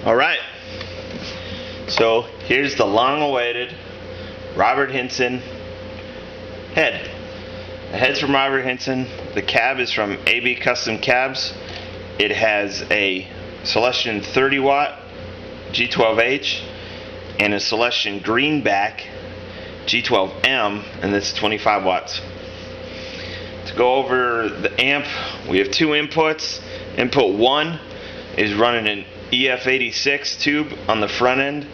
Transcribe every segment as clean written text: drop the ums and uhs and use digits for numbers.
Alright, so here's the long-awaited Robert Hinson head. The head's from Robert Hinson. The cab is from AB Custom Cabs. It has a Celestion 30 watt G12H and a Celestion Greenback G12M, and that's 25 watts. To go over the amp, we have two inputs. Input 1 is running an EF86 tube on the front end.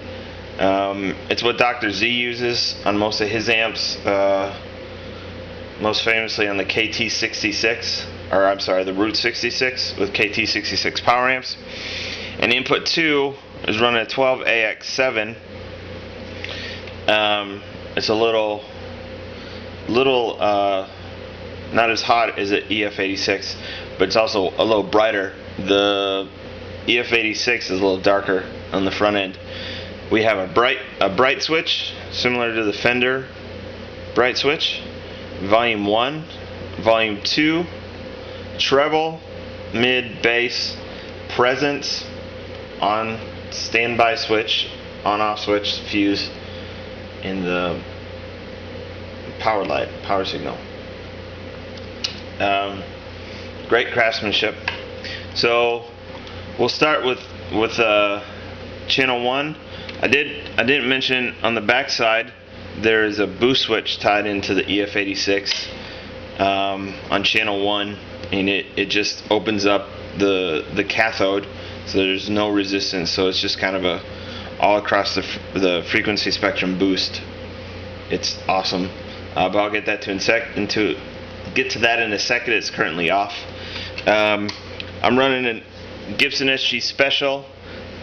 It's what Dr. Z uses on most of his amps, most famously on the KT66, or I'm sorry, the Route 66 with KT66 power amps. And input 2 is running a 12AX7. It's a little not as hot as an EF86, but it's also a little brighter. The EF86 is a little darker on the front end. We have a bright switch similar to the Fender bright switch. Volume 1, volume 2, treble, mid, bass, presence, on standby switch, on off switch, fuse in the power light, power signal. Great craftsmanship. So we'll start with channel 1. I didn't mention on the back side there is a boost switch tied into the EF86 on channel 1, and it just opens up the cathode, so there's no resistance. So it's just kind of a all across the frequency spectrum boost. It's awesome. But I'll get that get to that in a second. It's currently off. I'm running a Gibson SG Special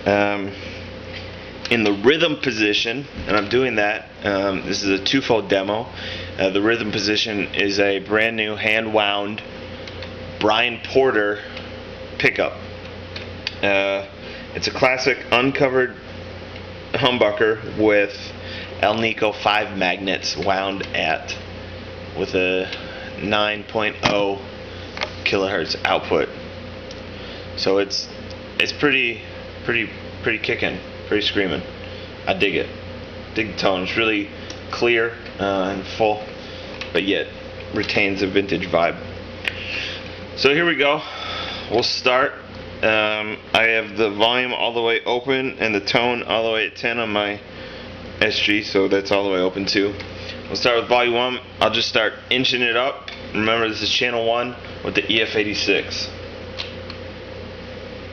in the rhythm position, and I'm doing that. This is a twofold demo. The rhythm position is a brand new hand wound Brian Porter pickup. It's a classic uncovered humbucker with El Nico 5 magnets wound at with a 9.0 kilohertz output. So it's pretty kicking, pretty screaming. I dig it. Dig the tone. It's really clear and full, but yet retains a vintage vibe. So here we go. We'll start. I have the volume all the way open and the tone all the way at 10 on my SG, so that's all the way open too. We'll start with volume 1. I'll just start inching it up. Remember, this is channel 1 with the EF86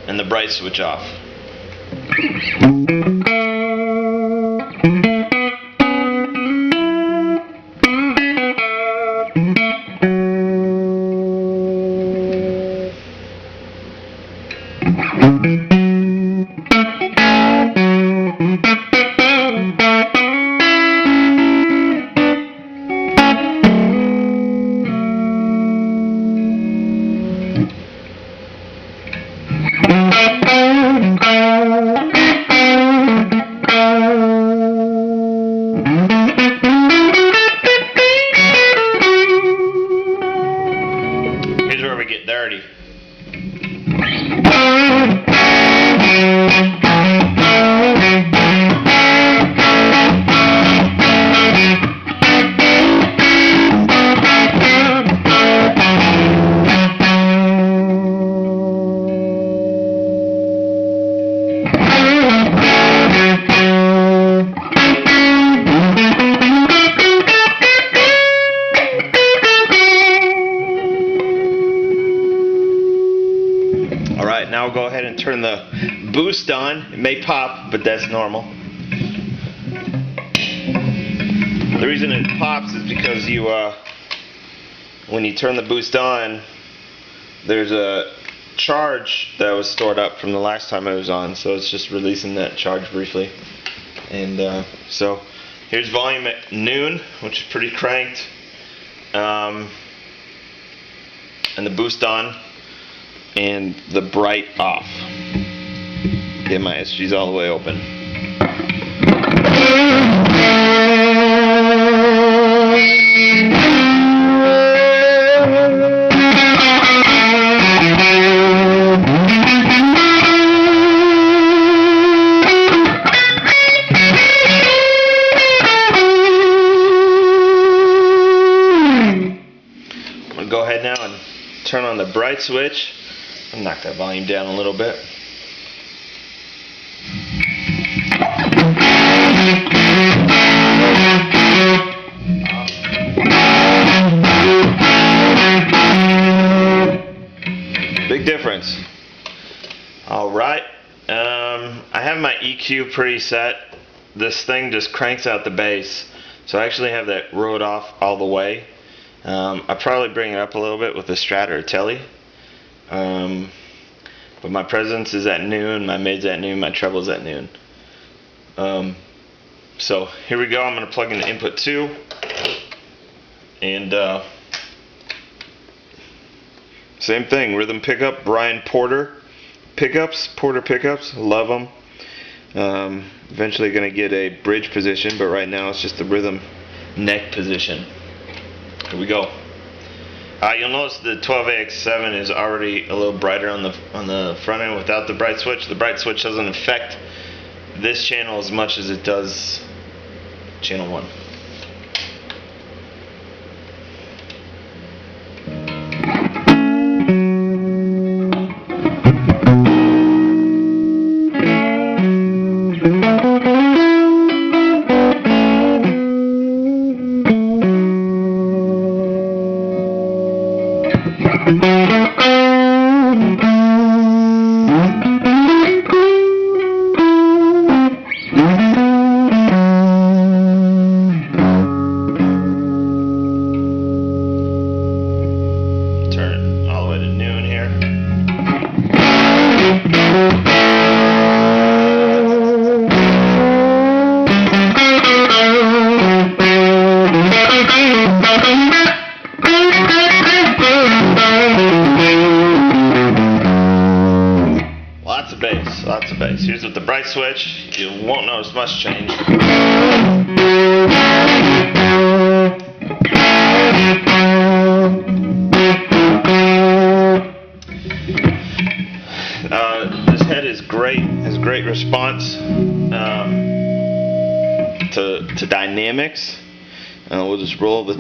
and the bright switch off. Here's where we get dirty. Alright, now we'll go ahead and turn the boost on. It may pop, but that's normal. The reason it pops is because when you turn the boost on, there's a charge that was stored up from the last time it was on, so it's just releasing that charge briefly. And so here's volume at noon, which is pretty cranked, and the boost on and the bright off. Get my SGs all the way open. switch. I'll knock that volume down a little bit. Big difference. Alright, I have my EQ preset. This thing just cranks out the bass, so I actually have that rode off all the way. I probably bring it up a little bit with the Strat or Telly, but my presence is at noon, my mid's at noon, my treble's at noon. So here we go. I'm going to plug in the input 2, and same thing, rhythm pickup, Brian Porter pickups, love them. Eventually going to get a bridge position, but right now it's just the rhythm neck position. Here we go. You'll notice the 12AX7 is already a little brighter on the front end without the bright switch. The bright switch doesn't affect this channel as much as it does channel 1. Lots of bass. Here's with the bright switch. You won't notice much change. This head is great. Has great response to dynamics. We'll just roll the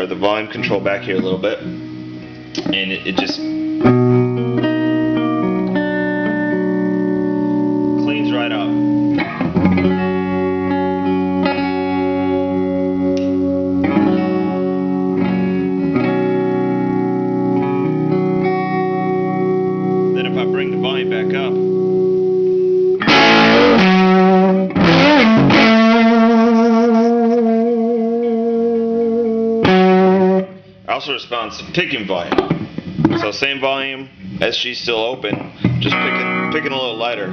the volume control back here a little bit, and it just cleans right up. Then if I bring the volume back up, also responds to picking volume. So same volume, SG's still open, just picking a little lighter.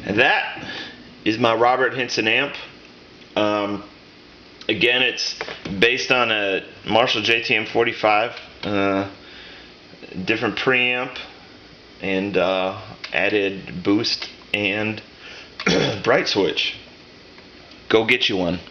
And that is my Robert Hinson amp. Again, it's based on a Marshall JTM45, different preamp, and added boost and bright switch. Go get you one.